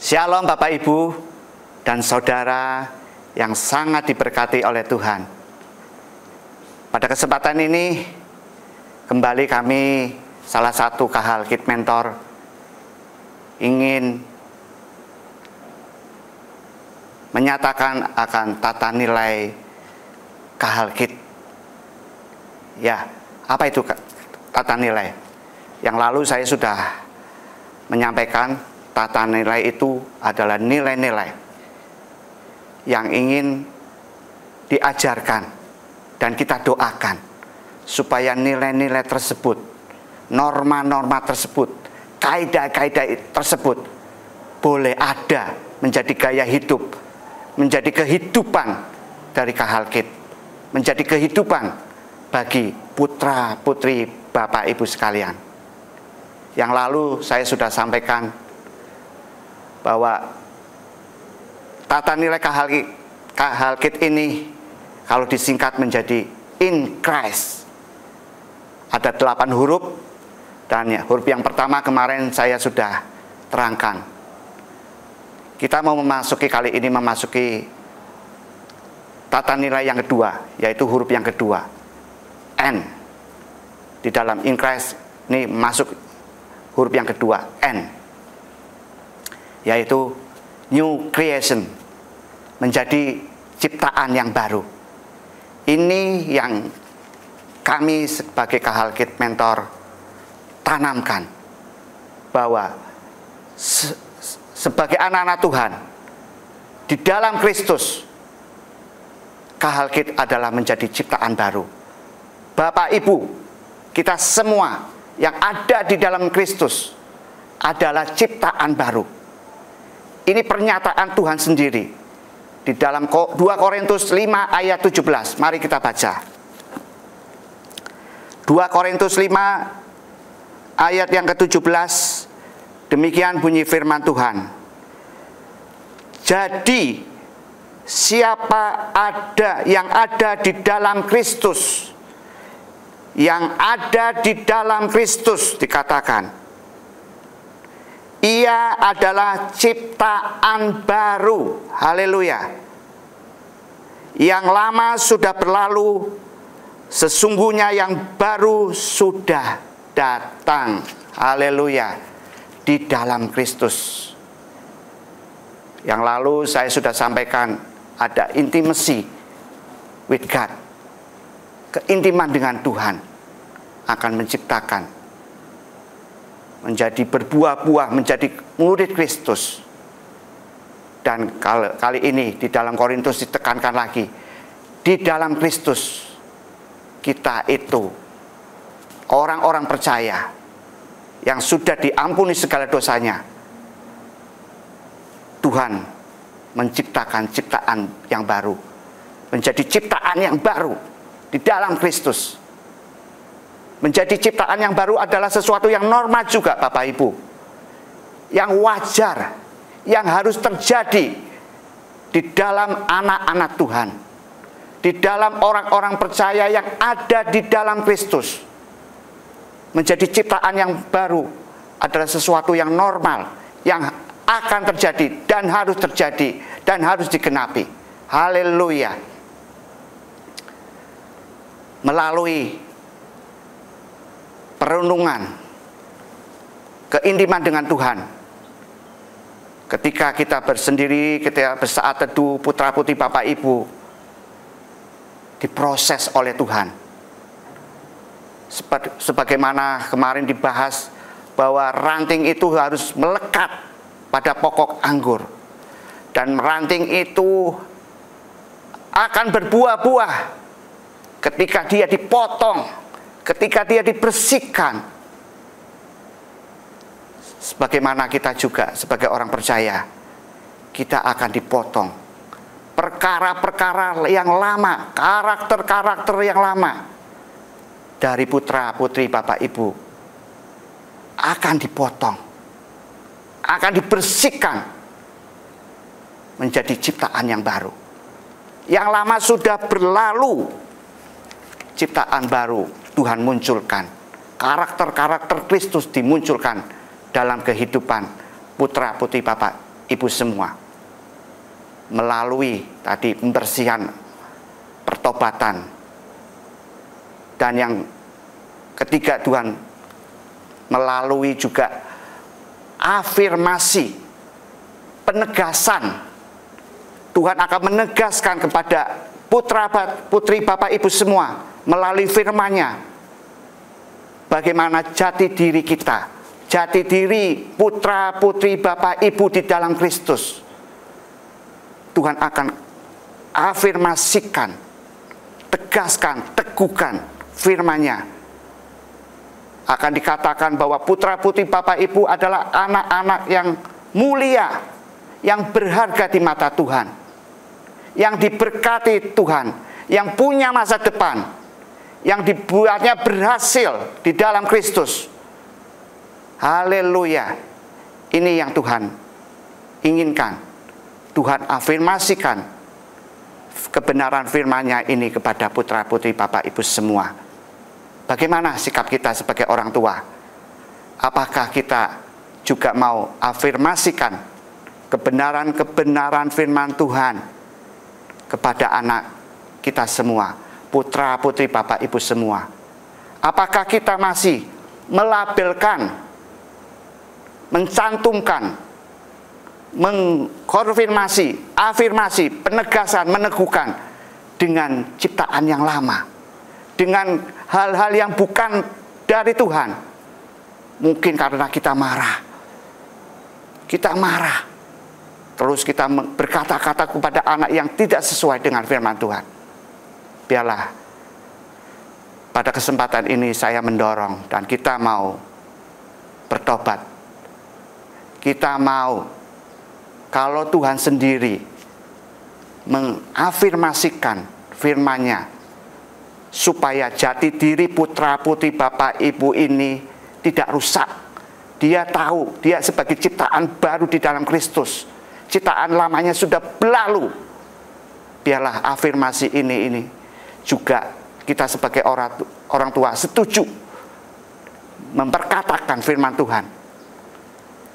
Shalom Bapak Ibu dan Saudara yang sangat diberkati oleh Tuhan. Pada kesempatan ini kembali kami salah satu Kahalkit Mentor ingin menyatakan akan tata nilai Kahalkit. Ya, apa itu tata nilai? Yang lalu saya sudah menyampaikan tata nilai itu adalah nilai-nilai yang ingin diajarkan dan kita doakan supaya nilai-nilai tersebut, norma-norma tersebut, kaidah-kaidah tersebut boleh ada menjadi gaya hidup, menjadi kehidupan dari Kahalkit, menjadi kehidupan bagi putra-putri Bapak Ibu sekalian. Yang lalu saya sudah sampaikan bahwa tata nilai Kahalkit ini kalau disingkat menjadi in Christ. Ada 8 huruf dan ya, huruf yang pertama kemarin saya sudah terangkan. Kita mau kali ini memasuki tata nilai yang kedua, yaitu huruf yang kedua, N. Di dalam in Christ ini masuk huruf yang kedua, N, yaitu new creation, menjadi ciptaan yang baru. Ini yang kami sebagai Kahalkit Mentor tanamkan, bahwa sebagai anak-anak Tuhan di dalam Kristus, Kahalkit adalah menjadi ciptaan baru. Bapak Ibu, kita semua yang ada di dalam Kristus adalah ciptaan baru. Ini pernyataan Tuhan sendiri di dalam 2 Korintus 5 ayat 17. Mari kita baca. 2 Korintus 5 ayat yang ke-17. Demikian bunyi firman Tuhan. Jadi siapa yang ada di dalam Kristus, yang ada di dalam Kristus dikatakan, ia adalah ciptaan baru. Haleluya. Yang lama sudah berlalu, sesungguhnya yang baru sudah datang. Haleluya. Di dalam Kristus. Yang lalu saya sudah sampaikan ada intimacy with God. Keintiman dengan Tuhan akan menciptakan menjadi berbuah-buah, menjadi murid Kristus. Dan kali ini di dalam Korintus ditekankan lagi, di dalam Kristus kita itu orang-orang percaya yang sudah diampuni segala dosanya. Tuhan menciptakan ciptaan yang baru, menjadi ciptaan yang baru di dalam Kristus. Menjadi ciptaan yang baru adalah sesuatu yang normal juga Bapak Ibu, yang wajar, yang harus terjadi di dalam anak-anak Tuhan, di dalam orang-orang percaya yang ada di dalam Kristus. Menjadi ciptaan yang baru adalah sesuatu yang normal, yang akan terjadi dan harus terjadi dan harus digenapi. Haleluya. Melalui perenungan, keintiman dengan Tuhan, ketika kita bersendiri, ketika bersaat teduh, putra-putri Bapak Ibu diproses oleh Tuhan. Sebagaimana kemarin dibahas bahwa ranting itu harus melekat pada pokok anggur, dan ranting itu akan berbuah-buah ketika dia dipotong, ketika dia dibersihkan. Sebagaimana kita juga sebagai orang percaya, kita akan dipotong. Perkara-perkara yang lama, karakter-karakter yang lama dari putra-putri Bapak Ibu akan dipotong, akan dibersihkan menjadi ciptaan yang baru. Yang lama sudah berlalu, ciptaan baru Tuhan munculkan. Karakter-karakter Kristus dimunculkan dalam kehidupan putra-putri Bapak Ibu semua. Melalui tadi pembersihan, pertobatan. Dan yang ketiga Tuhan melalui juga afirmasi, penegasan. Tuhan akan menegaskan kepada putra-putri Bapak Ibu semua melalui firman-Nya bagaimana jati diri kita, jati diri putra-putri Bapak Ibu di dalam Kristus. Tuhan akan afirmasikan, tegaskan, teguhkan firman-Nya. Akan dikatakan bahwa putra-putri Bapak Ibu adalah anak-anak yang mulia, yang berharga di mata Tuhan, yang diberkati Tuhan, yang punya masa depan, yang dibuatnya berhasil di dalam Kristus. Haleluya. Ini yang Tuhan inginkan. Tuhan afirmasikan kebenaran firman-Nya ini kepada putra-putri Bapak Ibu semua. Bagaimana sikap kita sebagai orang tua? Apakah kita juga mau afirmasikan kebenaran-kebenaran firman Tuhan kepada anak kita semua, putra-putri Bapak Ibu semua? Apakah kita masih melabelkan, mencantumkan, mengkonfirmasi, afirmasi, penegasan, meneguhkan dengan ciptaan yang lama, dengan hal-hal yang bukan dari Tuhan? Mungkin karena kita marah, terus kita berkata-kata kepada anak yang tidak sesuai dengan firman Tuhan. Biarlah pada kesempatan ini saya mendorong dan kita mau bertobat. Kita mau, kalau Tuhan sendiri mengafirmasikan firman-Nya, supaya jati diri putra-putri Bapak Ibu ini tidak rusak. Dia tahu, dia sebagai ciptaan baru di dalam Kristus. Ciptaan lamanya sudah berlalu. Biarlah afirmasi ini juga kita sebagai orang tua setuju memperkatakan firman Tuhan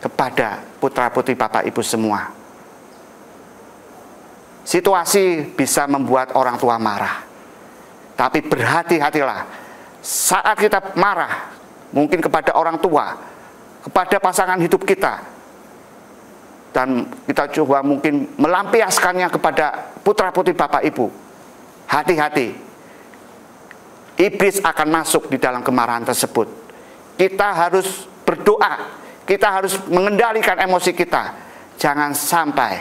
kepada putra-putri Bapak Ibu semua. Situasi bisa membuat orang tua marah, tapi berhati-hatilah saat kita marah, mungkin kepada orang tua, kepada pasangan hidup kita, dan kita coba mungkin melampiaskannya kepada putra-putri Bapak Ibu. Hati-hati, iblis akan masuk di dalam kemarahan tersebut. Kita harus berdoa, kita harus mengendalikan emosi kita. Jangan sampai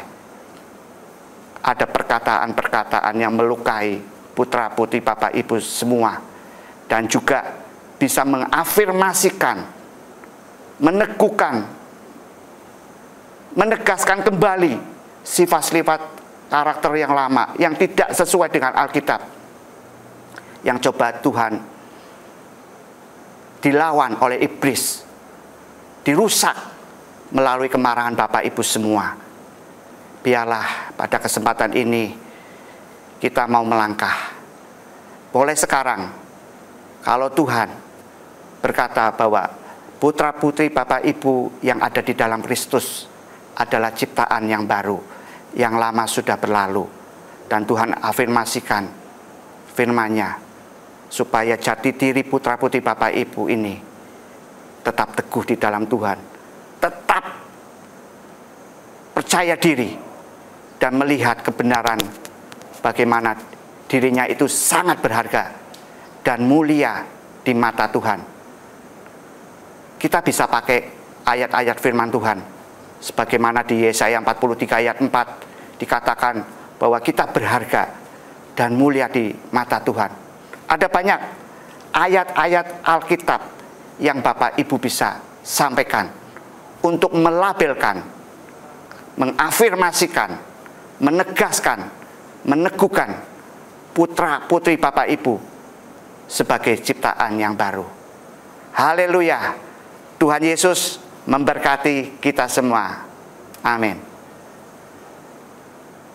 ada perkataan-perkataan yang melukai putra-putri Bapak Ibu semua. Dan juga bisa mengafirmasikan, meneguhkan, menegaskan kembali sifat-sifat karakter yang lama, yang tidak sesuai dengan Alkitab, yang coba Tuhan dilawan oleh iblis, dirusak melalui kemarahan Bapak Ibu semua. Biarlah pada kesempatan ini kita mau melangkah. Boleh sekarang, kalau Tuhan berkata bahwa putra-putri Bapak Ibu yang ada di dalam Kristus adalah ciptaan yang baru, yang lama sudah berlalu, dan Tuhan afirmasikan firman-Nya supaya jati diri putra-putri Bapak Ibu ini tetap teguh di dalam Tuhan, tetap percaya diri dan melihat kebenaran bagaimana dirinya itu sangat berharga dan mulia di mata Tuhan. Kita bisa pakai ayat-ayat firman Tuhan sebagaimana di Yesaya 43 ayat 4 dikatakan bahwa kita berharga dan mulia di mata Tuhan. Ada banyak ayat-ayat Alkitab yang Bapak Ibu bisa sampaikan untuk melabelkan, mengafirmasikan, menegaskan, meneguhkan putra-putri Bapak Ibu sebagai ciptaan yang baru. Haleluya. Tuhan Yesus memberkati kita semua. Amin.